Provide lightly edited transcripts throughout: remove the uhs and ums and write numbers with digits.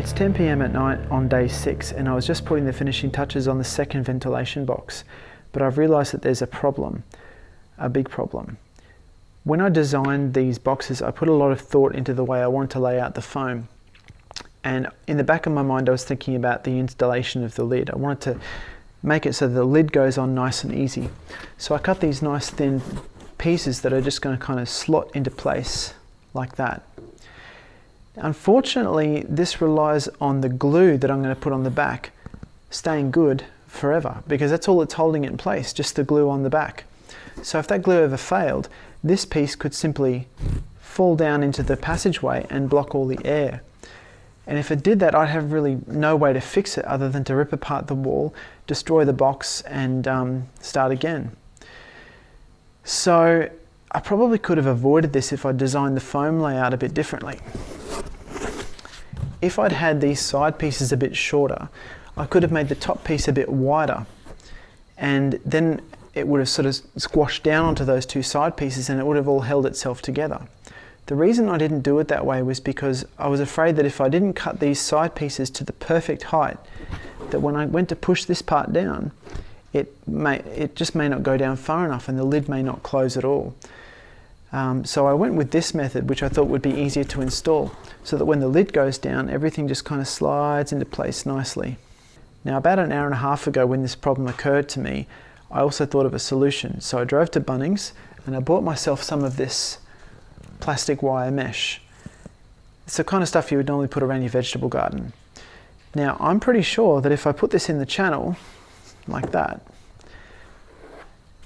It's 10 p.m. at night on day 6 and I was just putting the finishing touches on the second ventilation box, but I've realised that there's a problem, a big problem. When I designed these boxes, I put a lot of thought into the way I wanted to lay out the foam, and in the back of my mind I was thinking about the installation of the lid. I wanted to make it so the lid goes on nice and easy. So I cut these nice thin pieces that are just going to kind of slot into place like that. Unfortunately, this relies on the glue that I'm going to put on the back staying good forever, because that's all it's holding it in place, just the glue on the back. So if that glue ever failed, this piece could simply fall down into the passageway and block all the air. And if it did that, I'd have really no way to fix it other than to rip apart the wall, destroy the box, and start again. So I probably could have avoided this if I designed the foam layout a bit differently. If I'd had these side pieces a bit shorter, I could have made the top piece a bit wider, and then it would have sort of squashed down onto those two side pieces and it would have all held itself together. The reason I didn't do it that way was because I was afraid that if I didn't cut these side pieces to the perfect height, that when I went to push this part down, it just may not go down far enough and the lid may not close at all. So I went with this method, which I thought would be easier to install, so that when the lid goes down, everything just kind of slides into place nicely. Now, about an hour and a half ago, when this problem occurred to me, I also thought of a solution. So I drove to Bunnings and I bought myself some of this plastic wire mesh. It's the kind of stuff you would normally put around your vegetable garden. Now, I'm pretty sure that if I put this in the channel, like that,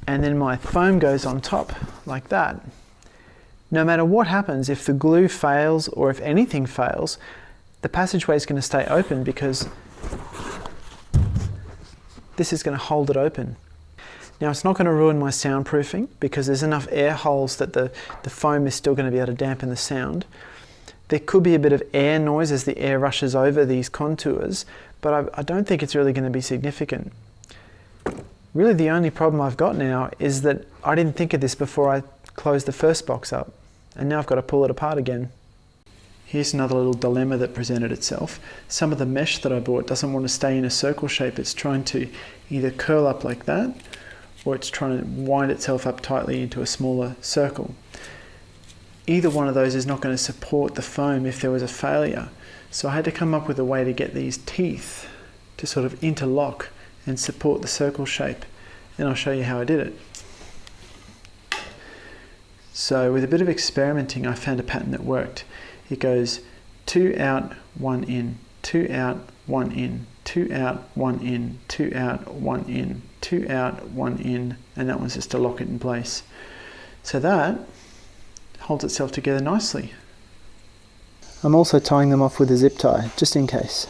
and then my foam goes on top, like that, no matter what happens, if the glue fails or if anything fails, the passageway is going to stay open because this is going to hold it open. Now, it's not going to ruin my soundproofing because there's enough air holes that the foam is still going to be able to dampen the sound. There could be a bit of air noise as the air rushes over these contours, but I don't think it's really going to be significant. Really, the only problem I've got now is that I didn't think of this before I closed the first box up, and now I've got to pull it apart again. Here's another little dilemma that presented itself. Some of the mesh that I bought doesn't want to stay in a circle shape. It's trying to either curl up like that, or it's trying to wind itself up tightly into a smaller circle. Either one of those is not going to support the foam if there was a failure. So I had to come up with a way to get these teeth to sort of interlock and support the circle shape. And I'll show you how I did it. So with a bit of experimenting, I found a pattern that worked. It goes 2 out, 1 in, 2 out, 1 in, 2 out, 1 in, 2 out, 1 in, 2 out, 1 in, and that one's just to lock it in place. So that holds itself together nicely. I'm also tying them off with a zip tie, just in case.